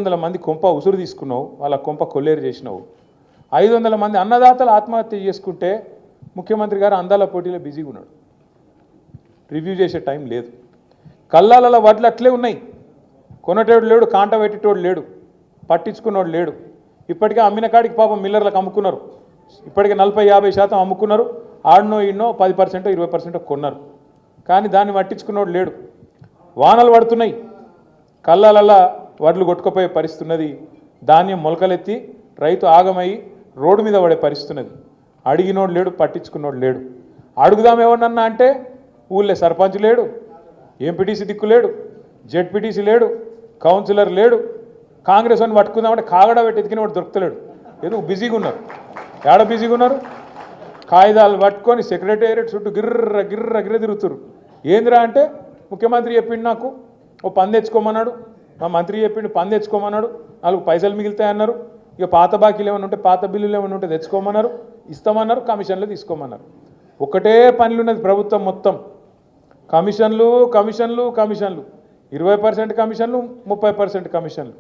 500 మంది కొంప ఉసురు తీసుకున్నావు, వాళ్ళ కొంప కొల్లేరు చేసినావు. 500 మంది అన్నదాతలు ఆత్మహత్య చేసుకుంటే ముఖ్యమంత్రి గారు అందాల పోటీలో బిజీగా ఉన్నాడు, రివ్యూ చేసే టైం లేదు. కల్లాల వడ్లు అట్లే ఉన్నాయి, కొనటోడు లేడు, కాంట పెట్టేటోడు లేడు, పట్టించుకున్నోడు లేడు. ఇప్పటికే అమ్మిన కాడికి పాపం మిల్లర్లకు అమ్ముకున్నారు, ఇప్పటికే 40-50% అమ్ముకున్నారు. ఆడనో ఈడనో 10% 20% కొన్నారు, కానీ దాన్ని పట్టించుకున్నోడు లేడు. వానలు పడుతున్నాయి, కల్లాలల్లా వడ్లు కొట్టుకుపోయే పరిస్థితున్నది. ధాన్యం మొలకలెత్తి రైతు ఆగమై రోడ్డు మీద పడే పరిస్థితున్నది. అడిగినోడు లేడు, పట్టించుకున్నోడు లేడు. అడుగుదాం ఎవరినన్నా అంటే ఊళ్ళో సర్పంచ్ లేడు, ఎంపీటీసీ దిక్కు లేడు, జెడ్పీటీసీ లేడు, కౌన్సిలర్ లేడు. కాంగ్రెస్ అని పట్టుకుందామంటే కాగడ పెట్టి ఎతికిన వాడు దొరుకుతలేడు. ఎందుకు బిజీగా ఉన్నారు, ఏడ బిజీగా ఉన్నారు? కాగితాలు పట్టుకొని సెక్రటేరియట్ చుట్టూ గిర్ర గిర్ర గిర్ర తిరుగుతున్నారు. ఏందిరా అంటే ముఖ్యమంత్రి చెప్పిండు, నాకు ఓ పని తెచ్చుకోమన్నాడు, మా మంత్రి చెప్పిండు పని తెచ్చుకోమన్నాడు, 4 పైసలు మిగులుతాయన్నారు. ఇక పాత బాకీలు ఏమైనా ఉంటే, పాత బిల్లులు ఏమైనా ఉంటే తెచ్చుకోమన్నారు, ఇస్తామన్నారు, కమిషన్లు తీసుకోమన్నారు. ఒకటే పనులు ఉన్నది ప్రభుత్వం మొత్తం, కమిషన్లు కమిషన్లు కమిషన్లు. 20% కమిషన్లు, 30% కమిషన్లు.